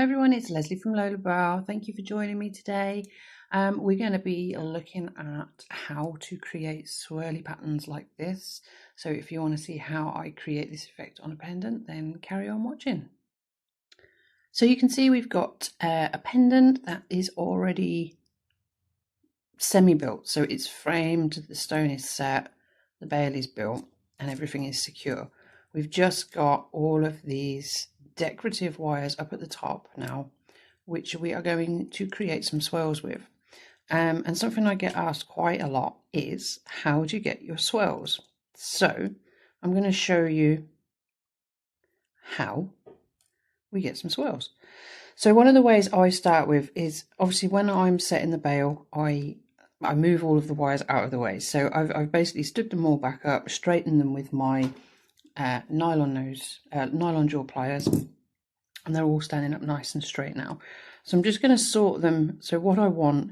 everyone, it's Leslie from Lolabelle. Thank you for joining me today. We're going to be looking at how to create swirly patterns like this. So if you want to see how I create this effect on a pendant, then carry on watching. So you can see we've got a pendant that is already semi-built. So it's framed, the stone is set, the bail is built, and everything is secure. We've just got all of these decorative wires up at the top now, which we are going to create some swirls with. And something I get asked quite a lot is, how do you get your swirls? So I'm going to show you how we get some swirls. So one of the ways I start with is, obviously when I'm setting the bail, I move all of the wires out of the way. So I've basically stood them all back up, straightened them with my nylon jaw pliers, and they're all standing up nice and straight now. So I'm just going to sort them. So what I want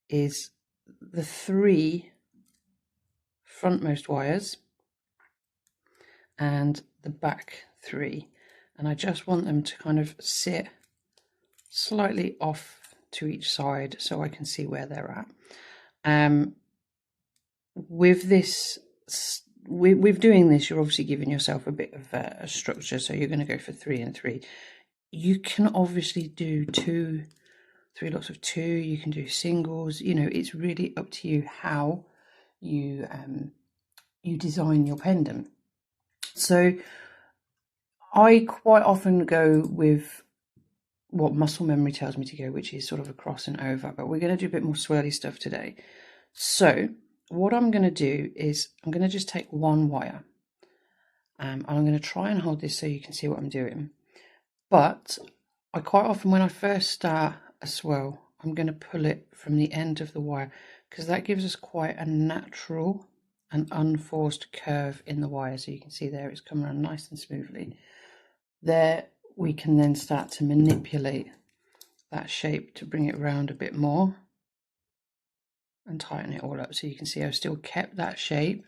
is the 3 frontmost wires and the back 3, and I just want them to kind of sit slightly off to each side so I can see where they're at. With this, with doing this, you're obviously giving yourself a bit of a structure, so you're going to go for 3 and 3. You can obviously do 3 lots of 2, you can do singles, you know, it's really up to you how you you design your pendant. So I quite often go with what muscle memory tells me to go, which is sort of a cross and over, but we're going to do a bit more swirly stuff today. So what I'm going to do is I'm going to just take 1 wire, and I'm going to try and hold this so you can see what I'm doing. But I quite often, when I first start a swirl, I'm going to pull it from the end of the wire, because that gives us quite a natural and unforced curve in the wire. So you can see there it's coming around nice and smoothly. There we can then start to manipulate that shape to bring it around a bit more and tighten it all up. So you can see I've still kept that shape,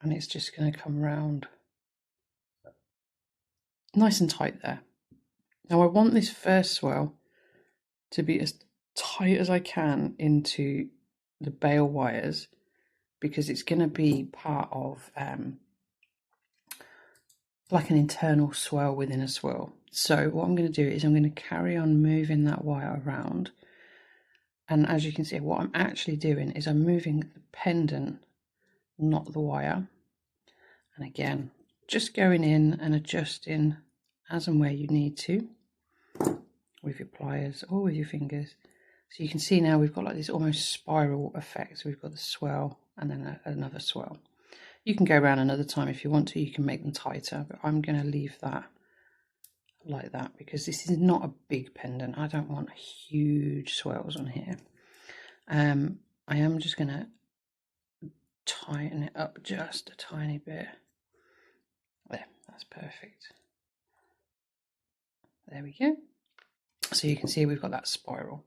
and it's just going to come around nice and tight there. Now I want this first swirl to be as tight as I can into the bail wires, because it's going to be part of like an internal swirl within a swirl. So what I'm going to do is I'm going to carry on moving that wire around, and as you can see, what I'm actually doing is I'm moving the pendant, not the wire. And again, just going in and adjusting as and where you need to with your pliers or with your fingers. So you can see now we've got like this almost spiral effect. So we've got the swirl and then another swirl. You can go around another time if you want to, you can make them tighter, but I'm going to leave that like that because this is not a big pendant. I don't want huge swirls on here. I am just going to tighten it up just a tiny bit. There, that's perfect. There we go. So you can see we've got that spiral.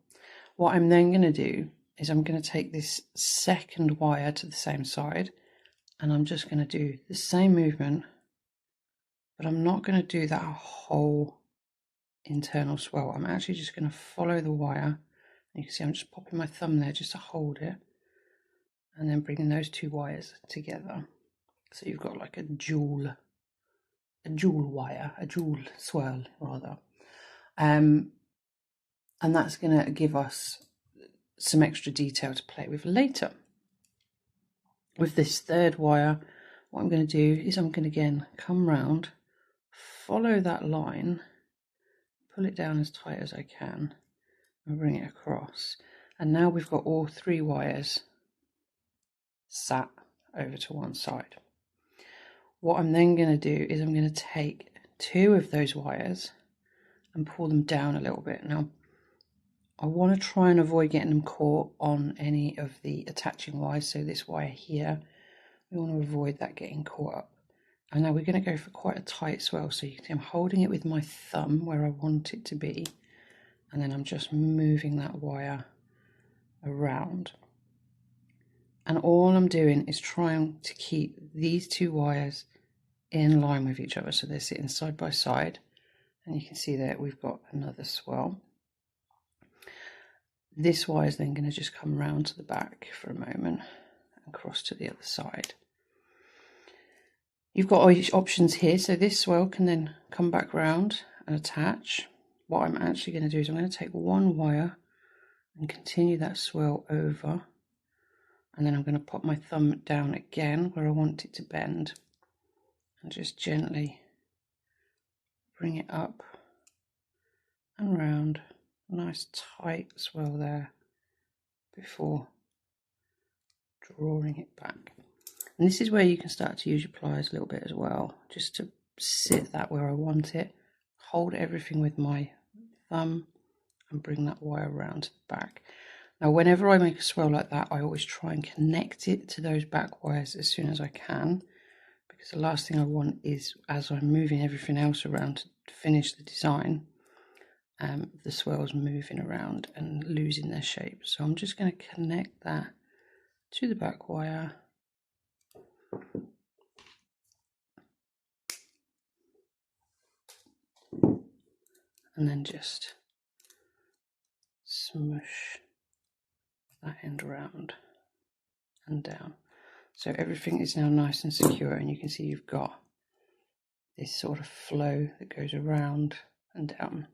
What I'm then going to do is I'm going to take this second wire to the same side, and I'm just going to do the same movement, but I'm not going to do that whole internal swirl. I'm actually just going to follow the wire. You can see I'm just popping my thumb there just to hold it, and then bringing those 2 wires together. So you've got like a jewel wire, a jewel swirl rather. And that's going to give us some extra detail to play with later. With this 3rd wire, what I'm going to do is I'm going to again come round, follow that line, pull it down as tight as I can, and bring it across. And now we've got all 3 wires sat over to one side. What I'm then going to do is I'm going to take 2 of those wires and pull them down a little bit. Now, I want to try and avoid getting them caught on any of the attaching wires. So this wire here, we want to avoid that getting caught up. And now we're going to go for quite a tight swirl. So you can see I'm holding it with my thumb where I want it to be. And then I'm just moving that wire around. And all I'm doing is trying to keep these 2 wires in line with each other. So they're sitting side by side. And you can see that we've got another swirl. This wire is then going to just come round to the back for a moment and cross to the other side. You've got options here, so this swirl can then come back round and attach. What I'm actually going to do is I'm going to take one wire and continue that swirl over, and then I'm going to pop my thumb down again where I want it to bend and just gently bring it up and round. Nice tight swirl there before drawing it back. And this is where you can start to use your pliers a little bit as well, just to sit that where I want it. Hold everything with my thumb and bring that wire around to the back. Now whenever I make a swirl like that, I always try and connect it to those back wires as soon as I can, because the last thing I want is, as I'm moving everything else around to finish the design, the swirls moving around and losing their shape. So I'm just going to connect that to the back wire. And then just smush that end around and down. So everything is now nice and secure, and you can see you've got this sort of flow that goes around and down.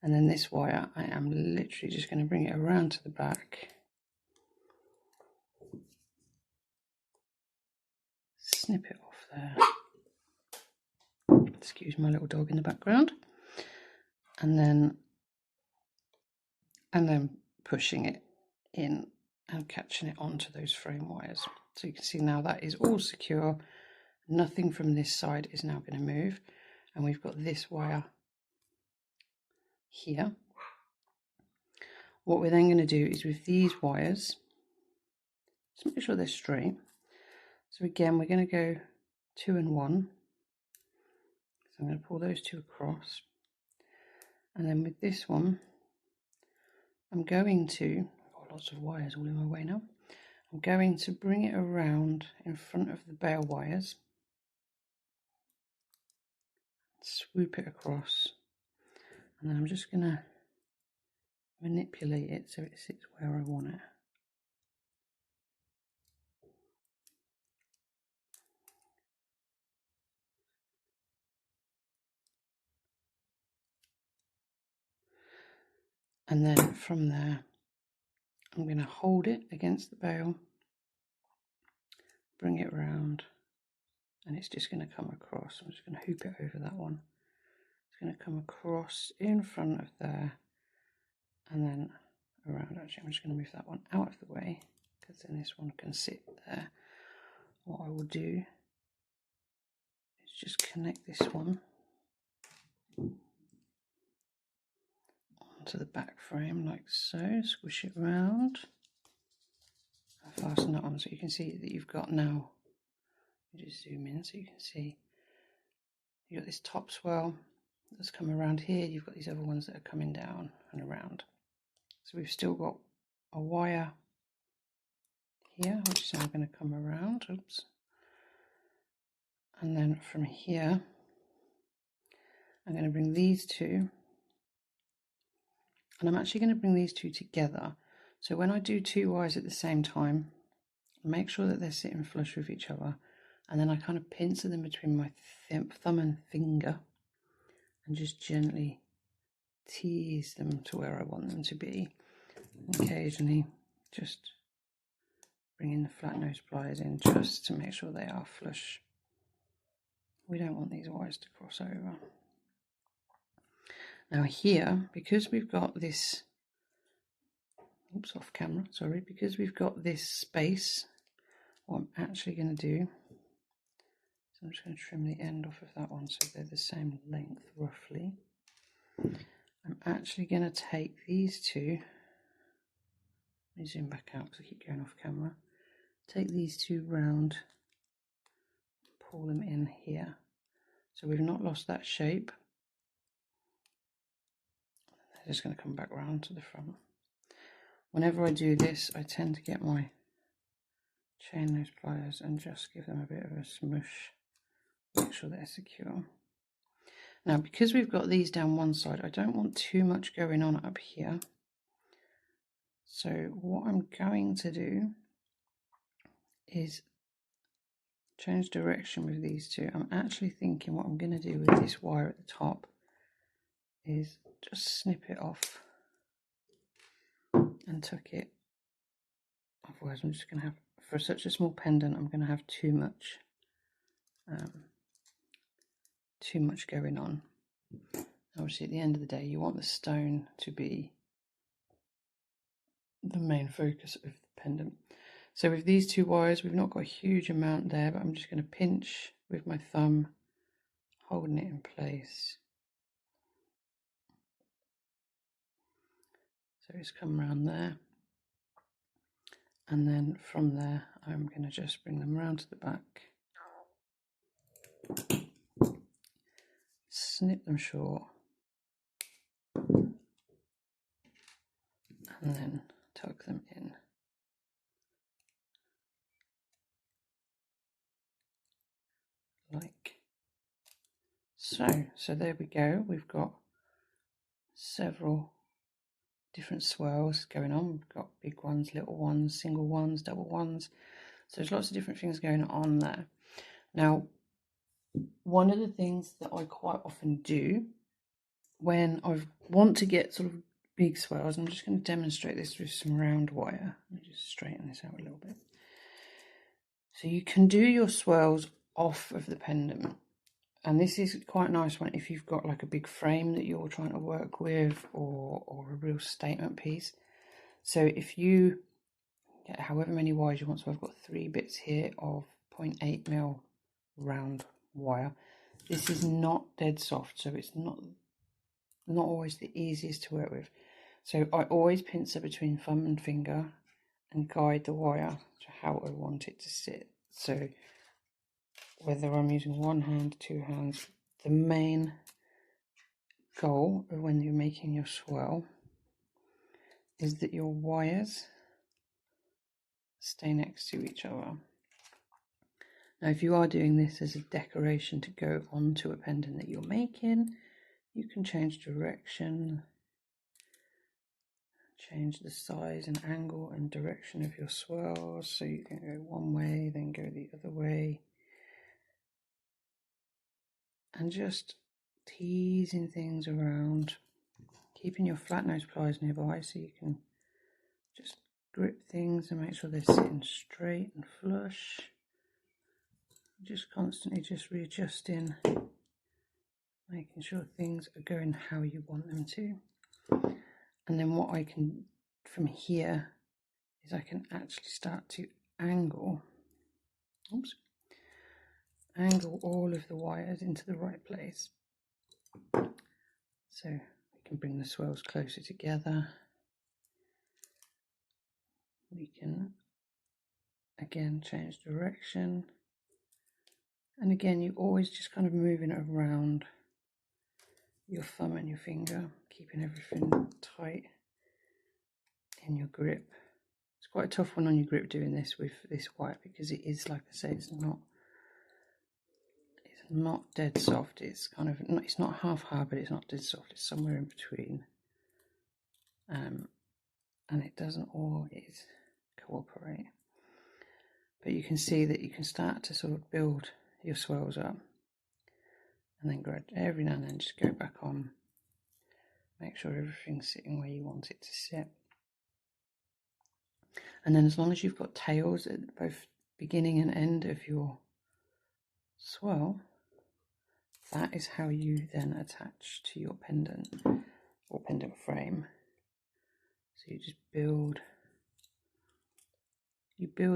And then this wire, I am literally just going to bring it around to the back, snip it off there. Excuse my little dog in the background. And then pushing it in and catching it onto those frame wires. So you can see now that is all secure. Nothing from this side is now going to move. And we've got this wire here. What we're then going to do is with these wires, just make sure they're straight. So again, we're going to go 2 and 1. So I'm going to pull those two across. And then with this one, I'm going to, I've got lots of wires all in my way now. I'm going to bring it around in front of the bail wires, swoop it across, and then I'm just going to manipulate it so it sits where I want it. And then from there, I'm going to hold it against the bail, bring it round, and it's just going to come across. I'm just going to hoop it over that one. It's going to come across in front of there and then around. Actually, I'm just going to move that one out of the way because then this one can sit there. What I will do is just connect this one onto the back frame like so, squish it round, and fasten that on so you can see that you've got now, you just zoom in so you can see you've got this top swirl that's come around here, you've got these other ones that are coming down and around. So we've still got a wire here, which is now going to come around, oops. And then from here, I'm going to bring these two, and I'm actually going to bring these two together. So when I do 2 wires at the same time, make sure that they're sitting flush with each other, and then I kind of pincer them between my thumb and finger and just gently tease them to where I want them to be. And occasionally just bringing the flat nose pliers in just to make sure they are flush. We don't want these wires to cross over. Now here, because we've got this, oops, off camera, sorry, because we've got this space, what I'm actually going to do, so I'm just going to trim the end off of that one so they're the same length roughly. I'm actually going to take these two, let me zoom back out because I keep going off camera, take these two round, pull them in here. So we've not lost that shape. They're just going to come back round to the front. Whenever I do this, I tend to get my chain nose pliers and just give them a bit of a smush, make sure they're secure. Now, because we've got these down one side, I don't want too much going on up here. So what I'm going to do is change direction with these two. I'm actually thinking what I'm going to do with this wire at the top is just snip it off and tuck it. Otherwise I'm just going to have, for such a small pendant, I'm going to have too much going on. Obviously at the end of the day you want the stone to be the main focus of the pendant. So with these two wires, we've not got a huge amount there, but I'm just going to pinch with my thumb, holding it in place. So it's come around there. And then from there, I'm going to just bring them around to the back. Snip them short. And then tuck them in. Like so. So there we go. We've got several different swirls going on. We've got big ones, little ones, single ones, double ones. So there's lots of different things going on there. Now, one of the things that I quite often do when I want to get sort of big swirls, I'm just going to demonstrate this with some round wire. Let me just straighten this out a little bit. So you can do your swirls off of the pendant. And this is quite a nice one if you've got like a big frame that you're trying to work with, or a real statement piece. So if you get however many wires you want, so I've got 3 bits here of 0.8mm round wire. This is not dead soft, so it's not always the easiest to work with. So I always pincer between thumb and finger and guide the wire to how I want it to sit. So whether I'm using one hand, 2 hands, the main goal of when you're making your swirl is that your wires stay next to each other. Now if you are doing this as a decoration to go onto a pendant that you're making, you can change direction, change the size and angle and direction of your swirls, so you can go one way, then go the other way, and just teasing things around, keeping your flat nose pliers nearby so you can just grip things and make sure they're sitting straight and flush. Just constantly just readjusting, making sure things are going how you want them to. And then what I can from here is I can actually start to angle all of the wires into the right place. So we can bring the swirls closer together. We can again change direction, and again you always just kind of moving it around your thumb and your finger, keeping everything tight in your grip. It's quite a tough one on your grip doing this with this wire, because it is, like I say, it's not dead soft. It's kind of, it's not half hard, but it's not dead soft. It's somewhere in between, and it doesn't always cooperate. But you can see that you can start to sort of build your swirls up, and then every now and then just go back on, make sure everything's sitting where you want it to sit. And then as long as you've got tails at both beginning and end of your swirl, that is how you then attach to your pendant or pendant frame. So you just build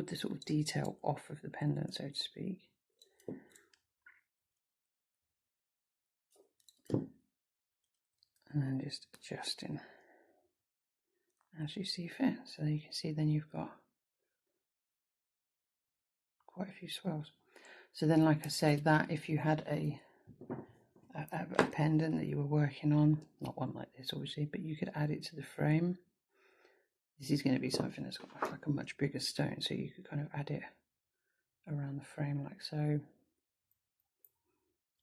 the sort of detail off of the pendant, so to speak. And then just adjusting as you see fit. So you can see then you've got quite a few swirls. So then, like I say, that if you had a pendant that you were working on, not one like this obviously, but you could add it to the frame. This is going to be something that's got like a much bigger stone, so you could kind of add it around the frame like so.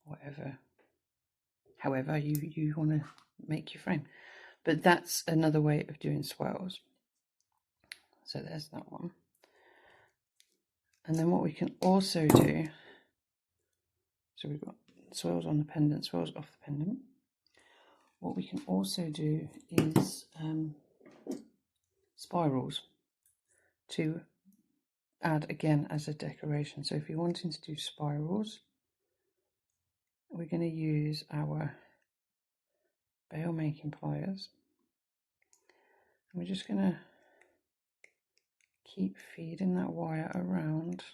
Whatever however you want to make your frame. But that's another way of doing swirls. So there's that one. And then what we can also do, so we've got swirls on the pendant, swirls off the pendant. What we can also do is spirals to add again as a decoration. So if you're wanting to do spirals, we're going to use our bail making pliers. And we're just going to keep feeding that wire around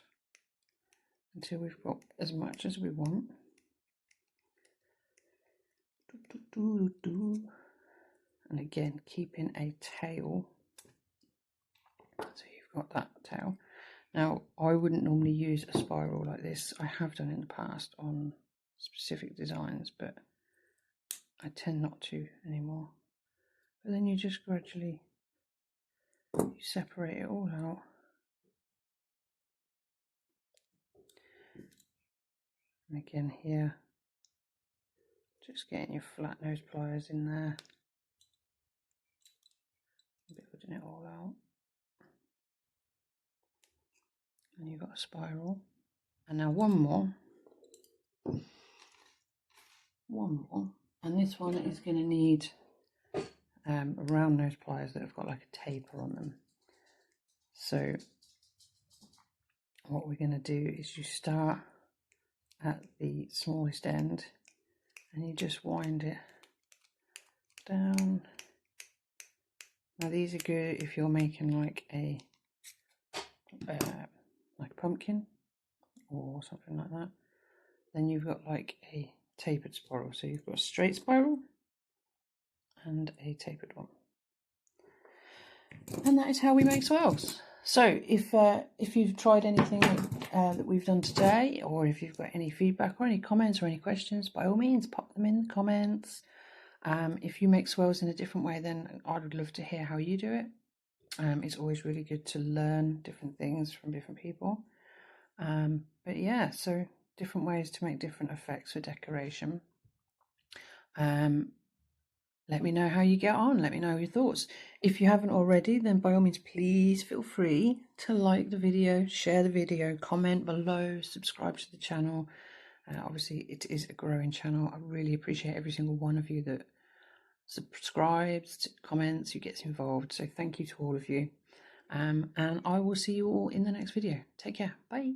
until we've got as much as we want. And again, keeping a tail. So you've got that tail. Now, I wouldn't normally use a spiral like this. I have done in the past on specific designs, but I tend not to anymore. But then you just gradually separate it all out. And again here, just getting your flat nose pliers in there, building it all out. And you've got a spiral. And now one more. And this one is going to need round nose pliers that have got like a taper on them. So what we're going to do is you start at the smallest end and you just wind it down. Now these are good if you're making like a pumpkin or something like that. Then you've got like a tapered spiral, so you've got a straight spiral and a tapered one. And that is how we make swirls. So if you've tried anything that we've done today, or if you've got any feedback or any comments or any questions, by all means pop them in the comments. If you make swirls in a different way, then I would love to hear how you do it. It's always really good to learn different things from different people. But yeah, so different ways to make different effects for decoration. Let me know how you get on. Let me know your thoughts. If you haven't already, then by all means, please feel free to like the video, share the video, comment below, subscribe to the channel. Obviously, it is a growing channel. I really appreciate every single one of you that subscribes, comments, who gets involved. So thank you to all of you. And I will see you all in the next video. Take care. Bye.